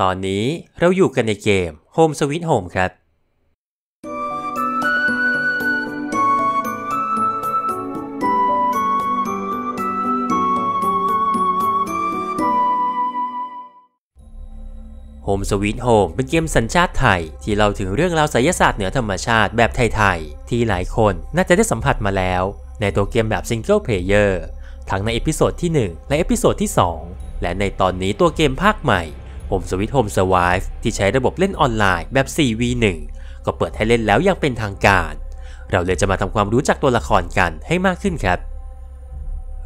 ตอนนี้เราอยู่กันในเกม Home Sweet Home ครับHome Sweet Home เป็นเกมสัญชาติไทยที่เล่าถึงเรื่องราวไสยศาสตร์เหนือธรรมชาติแบบไทยๆที่หลายคนน่าจะได้สัมผัสมาแล้วในตัวเกมแบบซิงเกิลเพลเยอร์ทั้งในเอพิโซดที่1และเอพิโซดที่2และในตอนนี้ตัวเกมภาคใหม่ Home Sweet Home Survive ที่ใช้ระบบเล่นออนไลน์แบบ 4v1 ก็เปิดให้เล่นแล้วอย่างเป็นทางการเราเลยจะมาทำความรู้จักตัวละครกันให้มากขึ้นครับ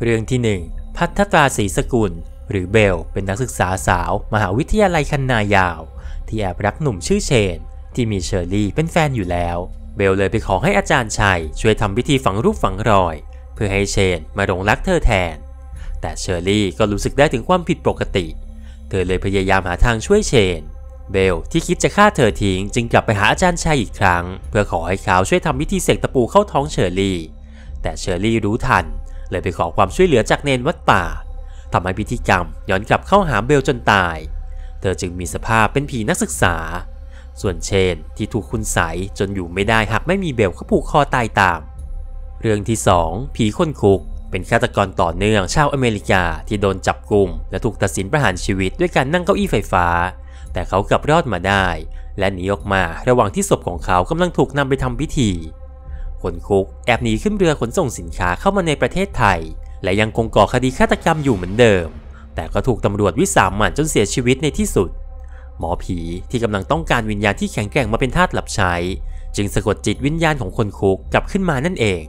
เรื่องที่1ภัทรตราศรีสกุลหรือเบลเป็นนักศึกษาสาวมหาวิทยาลัยคันนายาวที่แอบรักหนุ่มชื่อเชนที่มีเชอร์รี่เป็นแฟนอยู่แล้วเบลเลยไปขอให้อาจารย์ชัยช่วยทำพิธีฝังรูปฝังรอยเพื่อให้เชนมาหลงรักเธอแทนแต่เชอร์รี่ก็รู้สึกได้ถึงความผิดปกติเธอเลยพยายามหาทางช่วยเชนเบลที่คิดจะฆ่าเธอทิ้งจึงกลับไปหาอาจารย์ชัยอีกครั้งเพื่อขอให้เขาช่วยทำพิธีเสกตะปูเข้าท้องเชอร์รี่แต่เชอร์รี่รู้ทันเลยไปขอความช่วยเหลือจากเนนวัดป่าทำให้พิธีกรรมย้อนกลับเข้าหาเบลจนตายเธอจึงมีสภาพเป็นผีนักศึกษาส่วนเชนที่ถูกคุณไสยจนอยู่ไม่ได้หากไม่มีเบลก็ผูกคอตายตามเรื่องที่2ผีคนคุกเป็นฆาตกรต่อเนื่องชาวอเมริกาที่โดนจับกุมและถูกตัดสินประหารชีวิตด้วยการนั่งเก้าอี้ไฟฟ้าแต่เขากลับรอดมาได้และหนีออกมาระหว่างที่ศพของเขากำลังถูกนำไปทำพิธีคนคุกแอบหนีขึ้นเรือขนส่งสินค้าเข้ามาในประเทศไทยและยังคงก่อคดีฆาตกรรมอยู่เหมือนเดิมแต่ก็ถูกตำรวจวิสามันจนเสียชีวิตในที่สุดหมอผีที่กำลังต้องการวิญญาณที่แข็งแกร่งมาเป็นทาสรับใช้จึงสะกดจิตวิญญาณของคนคุกกลับขึ้นมานั่นเอง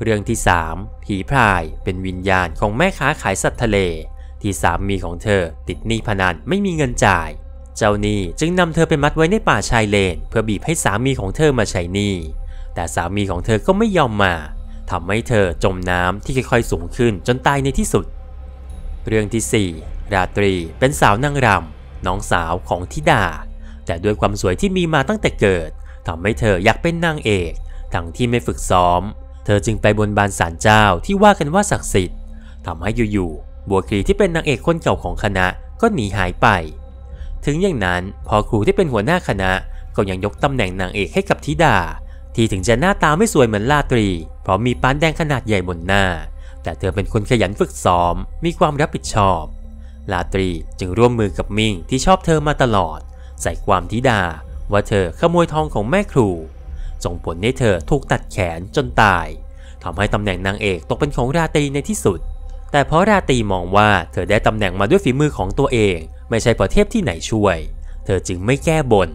เรื่องที่3ผีพรายเป็นวิญญาณของแม่ค้าขายสัตว์ทะเลที่สามีของเธอติดหนี้พนันไม่มีเงินจ่ายเจ้าหนี้จึงนำเธอไปมัดไว้ในป่าชายเลนเพื่อบีบให้สามีของเธอมาใช้หนี้แต่สามีของเธอก็ไม่ยอมมาทำให้เธอจมน้ำที่ค่อยๆสูงขึ้นจนตายในที่สุดเรื่องที่4ราตรีเป็นสาวนางรำน้องสาวของธิดาแต่ด้วยความสวยที่มีมาตั้งแต่เกิดทำให้เธออยากเป็นนางเอกทั้งที่ไม่ฝึกซ้อมเธอจึงไปบนบานศาลเจ้าที่ว่ากันว่าศักดิ์สิทธิ์ทำให้อยู่ๆบัวคลีที่เป็นนางเอกคนเก่าของคณะก็หนีหายไปถึงอย่างนั้นพอครูที่เป็นหัวหน้าคณะก็ยังยกตำแหน่งนางเอกให้กับธิดาที่ถึงจะหน้าตาไม่สวยเหมือนราตรีเพราะมีปานแดงขนาดใหญ่บนหน้าแต่เธอเป็นคนขยันฝึกซ้อมมีความรับผิดชอบราตรีจึงร่วมมือกับมิ่งที่ชอบเธอมาตลอดใส่ความธิดาว่าเธอขโมยทองของแม่ครูส่งผลให้เธอถูกตัดแขนจนตายทำให้ตำแหน่งนางเอกตกเป็นของราตรีในที่สุดแต่เพราะราตรีมองว่าเธอได้ตำแหน่งมาด้วยฝีมือของตัวเองไม่ใช่เพราะเทพที่ไหนช่วยเธอจึงไม่แก้บน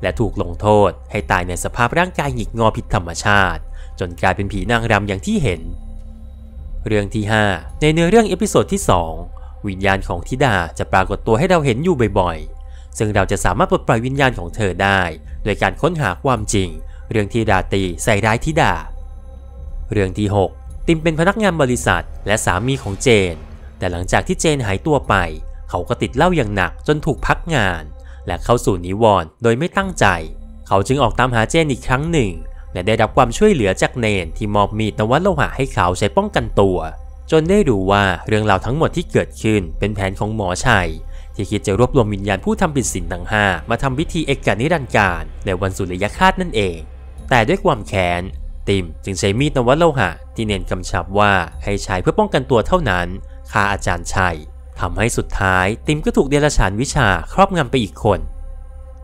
และถูกลงโทษให้ตายในสภาพร่างกายหงิกงอผิดธรรมชาติจนกลายเป็นผีนางรำอย่างที่เห็นเรื่องที่5ในเนื้อเรื่องเอพิโซดที่2วิญญาณของธิดาจะปรากฏตัวให้เราเห็นอยู่บ่อยๆซึ่งเราจะสามารถปลดปล่อยวิญญาณของเธอได้โดยการค้นหาความจริงเรื่องที่ราตรีใส่ร้ายธิดาเรื่องที่6ติมเป็นพนักงานบริษัทและสามีของเจนแต่หลังจากที่เจนหายตัวไปเขาก็ติดเหล้าอย่างหนักจนถูกพักงานและเข้าสู่นิวรณ์โดยไม่ตั้งใจเขาจึงออกตามหาเจนอีกครั้งหนึ่งและได้รับความช่วยเหลือจากเนนที่มอบมีดนวัตโลหะให้เขาใช้ป้องกันตัวจนได้รู้ว่าเรื่องราวทั้งหมดที่เกิดขึ้นเป็นแผนของหมอชัยที่คิดจะรวบรวมวิญญาณผู้ทำผิดศีลทั้ง5มาทำพิธีเอกนิรันดร์การในวันสุริยคราสนั่นเองแต่ด้วยความแค้นติมจึงใช้มีดนวัตโลหะที่เนนกำชับว่าให้ใช้เพื่อป้องกันตัวเท่านั้นฆ่าอาจารย์ชัยทำให้สุดท้ายติมก็ถูกเดรัจฉานวิชาครอบงำไปอีกคน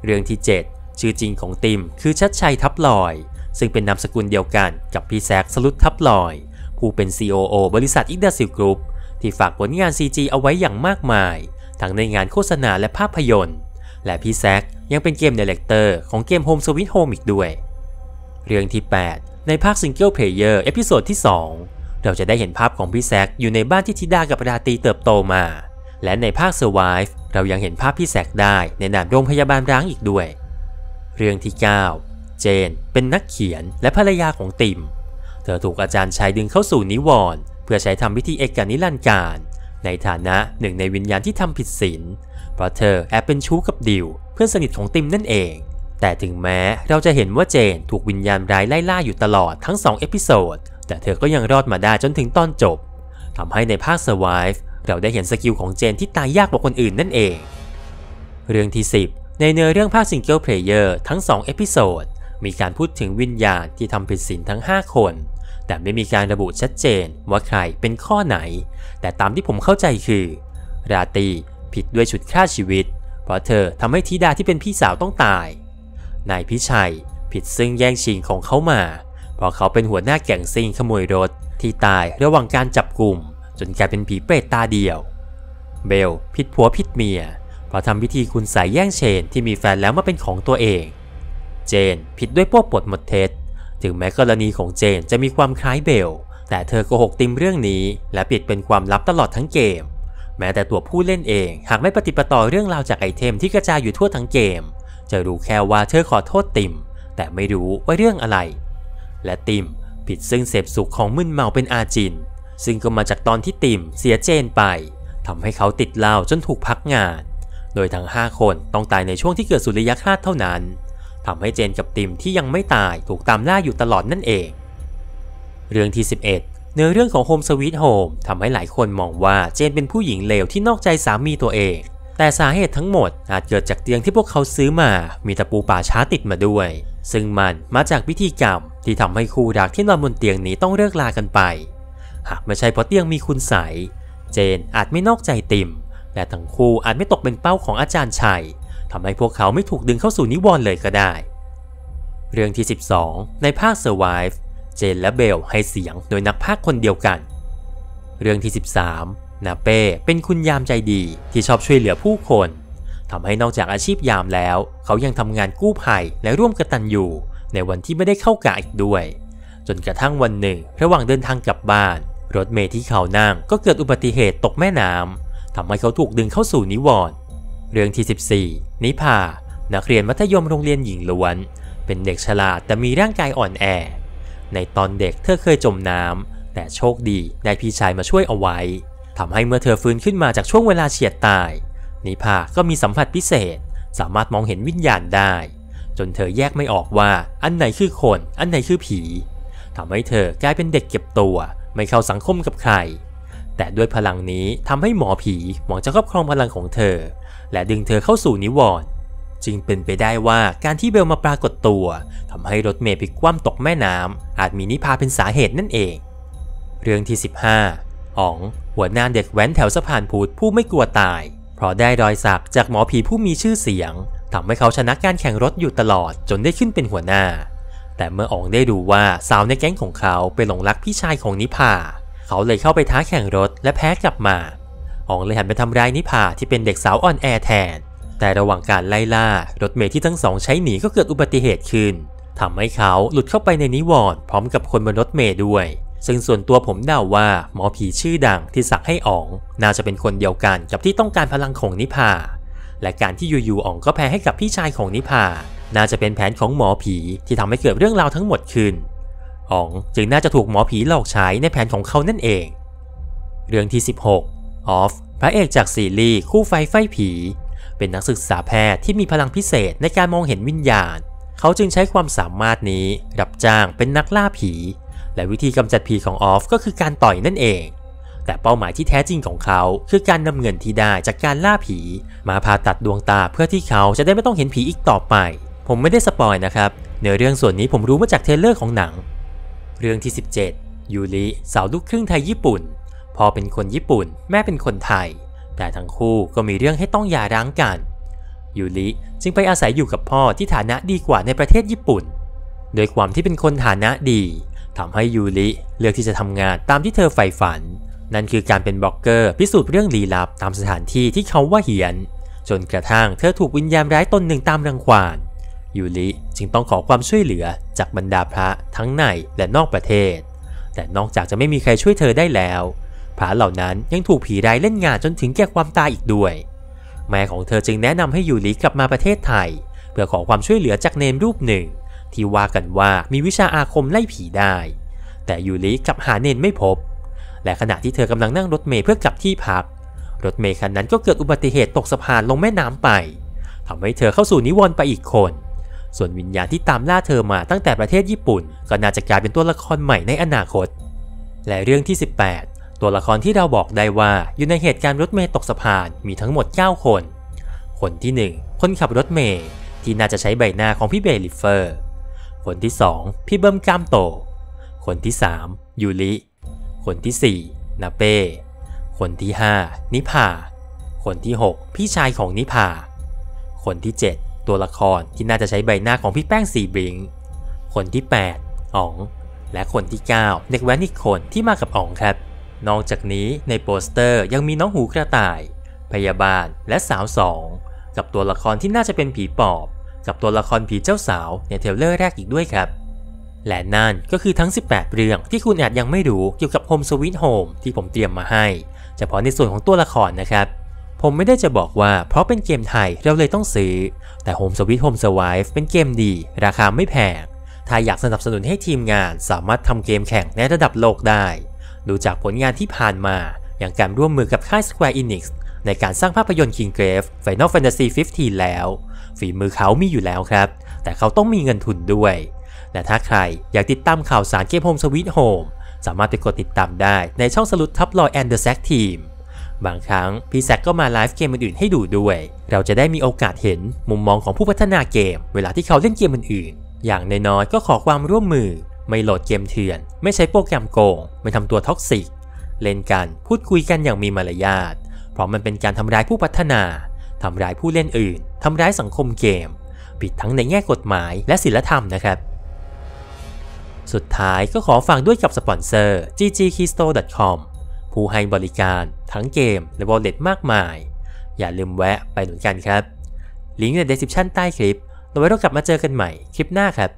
เรื่องที่7ชื่อจริงของติมคือชัดชัยทับลอยซึ่งเป็นนามสกุลเดียวกันกับพี่แซคสลุดทับลอยผู้เป็น COO บริษัทอิกดาซิลกรุ๊ปที่ฝากผลงาน CG เอาไว้อย่างมากมายทั้งในงานโฆษณาและภาพยนตร์และพี่แซคยังเป็นเกมไดเรคเตอร์ของเกม Home Sweet Home อีกด้วยเรื่องที่8ในภาคซิงเกิลเพลเยอร์เอพิโซดที่2เราจะได้เห็นภาพของพี่แซคอยู่ในบ้านที่ธิดากับราตรีเติบโตมาและในภาค Survive เรายังเห็นภาพพี่แซคได้ในนามโรงพยาบาลร้างอีกด้วยเรื่องที่9เจนเป็นนักเขียนและภรรยาของติมเธอถูกอาจารย์ชัยดึงเข้าสู่นิวรณ์เพื่อใช้ทำพิธีเอกนิรันดร์การในฐานะหนึ่งในวิญญาณที่ทำผิดศีลเพราะเธอแอบเป็นชู้กับดิวเพื่อนสนิทของติมนั่นเองแต่ถึงแม้เราจะเห็นว่าเจนถูกวิญญาณร้ายไล่ล่าอยู่ตลอดทั้ง2เอพิโซดแต่เธอก็ยังรอดมาได้จนถึงตอนจบทำให้ในภาค Survive เราได้เห็นสกิลของเจนที่ตายยากกว่าคนอื่นนั่นเอง เรื่องที่10ในเนื้อเรื่องภาคซิงเกิลเพลเยอร์ทั้ง2เอพิโซดมีการพูดถึงวิญญาณที่ทำผิดศีลทั้ง5คนแต่ไม่มีการระบุชัดเจนว่าใครเป็นข้อไหนแต่ตามที่ผมเข้าใจคือราตรีผิดด้วยฉุดฆ่าชีวิตเพราะเธอทำให้ธิดาที่เป็นพี่สาวต้องตายนายพิชัยผิดซึ่งแย่งชิงของเขามาเพราะเขาเป็นหัวหน้าแก๊งซิ่งขโมยรถที่ตายระหว่างการจับกลุ่มจนกลายเป็นผีเปรตตาเดียวเบลผิดผัวผิดเมียเพราะทำพิธีคุณใส่แย่งเชนที่มีแฟนแล้วมาเป็นของตัวเองเจนผิดด้วยพวกปลดหมดเท็จถึงแม้กรณีของเจนจะมีความคล้ายเบลแต่เธอโกหกติมเรื่องนี้และปิดเป็นความลับตลอดทั้งเกมแม้แต่ตัวผู้เล่นเองหากไม่ปฏิปต่อเรื่องราวจากไอเทมที่กระจายอยู่ทั่วทั้งเกมจะรู้แค่ว่าเธอขอโทษติมแต่ไม่รู้ว่าเรื่องอะไรและติมผิดซึ่งเสพสุขของมึนเมาเป็นอาจินซึ่งก็มาจากตอนที่ติมเสียเจนไปทำให้เขาติดเหล้าจนถูกพักงานโดยทั้ง5คนต้องตายในช่วงที่เกิดสุริยคราสเท่านั้นทำให้เจนกับติมที่ยังไม่ตายถูกตามล่าอยู่ตลอดนั่นเองเรื่องที่11เนื้อเรื่องของโฮมสวีทโฮมทำให้หลายคนมองว่าเจนเป็นผู้หญิงเลวที่นอกใจสามีตัวเองแต่สาเหตุทั้งหมดอาจเกิดจากเตียงที่พวกเขาซื้อมามีตะปูป่าช้าติดมาด้วยซึ่งมันมาจากพิธีกรรมที่ทำให้คู่รักที่นอนบนเตียงนี้ต้องเลิกลากันไปหากไม่ใช่เพราะเตียงมีคุณไสยเจนอาจไม่นอกใจติมและทั้งคู่อาจไม่ตกเป็นเป้าของอาจารย์ชัยทำให้พวกเขาไม่ถูกดึงเข้าสู่นิวรณ์เลยก็ได้เรื่องที่12ในภาค Survive เจนและเบลให้เสียงโดยนักพากย์คนเดียวกันเรื่องที่13นาเป้เป็นคุณยามใจดีที่ชอบช่วยเหลือผู้คนทำให้นอกจากอาชีพยามแล้วเขายังทำงานกู้ภัยและร่วมกตัญญูในวันที่ไม่ได้เข้ากะอีกด้วยจนกระทั่งวันหนึ่งระหว่างเดินทางกลับบ้านรถเมล์ที่เขานั่งก็เกิดอุบัติเหตุตกแม่น้ำทำให้เขาถูกดึงเข้าสู่นิวรณ์เรื่องที่14นิพานักเรียนมัธยมโรงเรียนหญิงล้วนเป็นเด็กฉลาดแต่มีร่างกายอ่อนแอในตอนเด็กเธอเคยจมน้ำแต่โชคดีได้พี่ชายมาช่วยเอาไว้ทำให้เมื่อเธอฟื้นขึ้นมาจากช่วงเวลาเฉียดตายนิพาก็มีสัมผัสพิเศษสามารถมองเห็นวิญญาณได้จนเธอแยกไม่ออกว่าอันไหนคือคนอันไหนคือผีทำให้เธอกลายเป็นเด็กเก็บตัวไม่เข้าสังคมกับใครแต่ด้วยพลังนี้ทำให้หมอผีหวังจะครอบครองพลังของเธอและดึงเธอเข้าสู่นิวรณ์จึงเป็นไปได้ว่าการที่เบลมาปรากฏตัวทำให้รถเมล์พลิกคว่ำตกแม่น้ำอาจมีนิพาเป็นสาเหตุนั่นเองเรื่องที่15อ๋องหัวหน้าเด็กแว้นแถวสะพานพุทธผู้ไม่กลัวตายเพราะได้รอยสักจากหมอผีผู้มีชื่อเสียงทำให้เขาชนะการแข่งรถอยู่ตลอดจนได้ขึ้นเป็นหัวหน้าแต่เมื่ออ๋องได้รู้ว่าสาวในแก๊งของเขาไปหลงรักพี่ชายของนิพาเขาเลยเข้าไปท้าแข่งรถและแพ้กลับมาอ๋องเลยหันไปทำร้ายนิพาที่เป็นเด็กสาวอ่อนแอแทนแต่ระหว่างการไล่ล่ารถเมล์ที่ทั้งสองใช้หนีก็เกิดอุบัติเหตุขึ้นทำให้เขาหลุดเข้าไปในนิวรณ์พร้อมกับคนบนรถเมล์ด้วยซึ่งส่วนตัวผมเดาว่าหมอผีชื่อดังที่สักให้อ๋องน่าจะเป็นคนเดียวกันกับที่ต้องการพลังของนิพาและการที่อยู่ๆอ๋องก็แพ้ให้กับพี่ชายของนิพาน่าจะเป็นแผนของหมอผีที่ทำให้เกิดเรื่องราวทั้งหมดขึ้นอ๋องจึงน่าจะถูกหมอผีหลอกใช้ในแผนของเขานั่นเองเรื่องที่16ออฟพระเอกจากซีรีส์คู่ไฟไฟผีเป็นนักศึกษาแพทย์ที่มีพลังพิเศษในการมองเห็นวิญญาณเขาจึงใช้ความสามารถนี้รับจ้างเป็นนักล่าผีและวิธีกำจัดผีของออฟก็คือการต่อยนั่นเองแต่เป้าหมายที่แท้จริงของเขาคือการนำเงินที่ได้จากการล่าผีมาผ่าตัดดวงตาเพื่อที่เขาจะได้ไม่ต้องเห็นผีอีกต่อไปผมไม่ได้สปอยนะครับเนื้อเรื่องส่วนนี้ผมรู้มาจากเทรลเลอร์ของหนังเรื่องที่17ยูริสาวลูกครึ่งไทยญี่ปุ่นพ่อเป็นคนญี่ปุ่นแม่เป็นคนไทยแต่ทั้งคู่ก็มีเรื่องให้ต้องหย่าร้างกันยูริจึงไปอาศัยอยู่กับพ่อที่ฐานะดีกว่าในประเทศญี่ปุ่นโดยความที่เป็นคนฐานะดีทำให้ยูริเลือกที่จะทำงานตามที่เธอใฝ่ฝันนั่นคือการเป็นบล็อกเกอร์พิสูจน์เรื่องลี้ลับตามสถานที่ที่เขาว่าเหี้ยนจนกระทั่งเธอถูกวิญญาณร้ายตนหนึ่งตามรังควานยูริจึงต้องขอความช่วยเหลือจากบรรดาพระทั้งในและนอกประเทศแต่นอกจากจะไม่มีใครช่วยเธอได้แล้วพระเหล่านั้นยังถูกผีร้ายเล่นงานจนถึงแก่ความตายอีกด้วยแม่ของเธอจึงแนะนำให้ยูริกลับมาประเทศไทยเพื่อขอความช่วยเหลือจากเนนรูปหนึ่งที่ว่ากันว่ามีวิชาอาคมไล่ผีได้แต่ยูริกลับหาเนนไม่พบและขณะที่เธอกำลังนั่งรถเมล์เพื่อกลับที่พักรถเมล์คันนั้นก็เกิดอุบัติเหตุตกสะพานลงแม่น้ำไปทำให้เธอเข้าสู่นิวรณ์ไปอีกคนส่วนวิญญาณที่ตามล่าเธอมาตั้งแต่ประเทศญี่ปุ่นก็น่าจะกลายเป็นตัวละครใหม่ในอนาคตและเรื่องที่18ตัวละครที่เราบอกได้ว่าอยู่ในเหตุการณ์รถเมล์ตกสะพานมีทั้งหมด9คนค คนที่ 1 คนขับรถเมล์ที่น่าจะใช้ใบหน้าของพี่เบลิฟเฟอร์คนที่ 2พี่เบิ้มกล้ามโตคนที่ 3ยูริคนที่ 4นาเป้คนที่ 5นิพาคนที่ 6พี่ชายของนิพาคนที่ 7ตัวละครที่น่าจะใช้ใบหน้าของพี่แป้งสีบลิงคนที่ 8อ๋องและคนที่ 9เด็กแว้นอีกคนที่มากับอ๋องครับนอกจากนี้ในโปสเตอร์ยังมีน้องหูกระต่ายพยาบาลและสาว2กับตัวละครที่น่าจะเป็นผีปอบกับตัวละครผีเจ้าสาวในเทรลเลอร์แรกอีกด้วยครับและนั่นก็คือทั้ง18เรื่องที่คุณอาจยังไม่รู้เกี่ยวกับ Home Sweet Home ที่ผมเตรียมมาให้เฉพาะในส่วนของตัวละครนะครับผมไม่ได้จะบอกว่าเพราะเป็นเกมไทยเราเลยต้องซื้อแต่ Home Sweet Home Survive เป็นเกมดีราคาไม่แพงถ้าอยากสนับสนุนให้ทีมงานสามารถทำเกมแข่งในระดับโลกได้ดูจากผลงานที่ผ่านมาอย่างการร่วมมือกับค่าย Square Enix ในการสร้างภาพยนตร์ Kinggrave Final Fantasy 15 แล้วฝีมือเขามีอยู่แล้วครับแต่เขาต้องมีเงินทุนด้วยและถ้าใครอยากติดตามข่าวสารเกม Home Sweet Home สามารถไปกดติดตามได้ในช่องสลุดท็อปลอยแอนด์เดอะแซกทีมบางครั้งพี่แซกก็มาไลฟ์เกมอื่นๆให้ดูด้วยเราจะได้มีโอกาสเห็นมุมมองของผู้พัฒนาเกมเวลาที่เขาเล่นเกมอื่นๆอย่างน้อยๆก็ขอความร่วมมือไม่โหลดเกมเถื่อนไม่ใช้โปรแกรมโกงไม่ทำตัวท็อกซิกเล่นกันพูดคุยกันอย่างมีมารยาทเพราะมันเป็นการทำร้ายผู้พัฒนาทำร้ายผู้เล่นอื่นทำร้ายสังคมเกมผิดทั้งในแง่กฎหมายและศีลธรรมนะครับสุดท้ายก็ขอฝากด้วยกับสปอนเซอร์ ggkeystore.com ผู้ให้บริการทั้งเกมและ Wallet มากมายอย่าลืมแวะไปหนุนกันครับลิงก์ใน description ใต้คลิปแล้วไว้เรากลับมาเจอกันใหม่คลิปหน้าครับ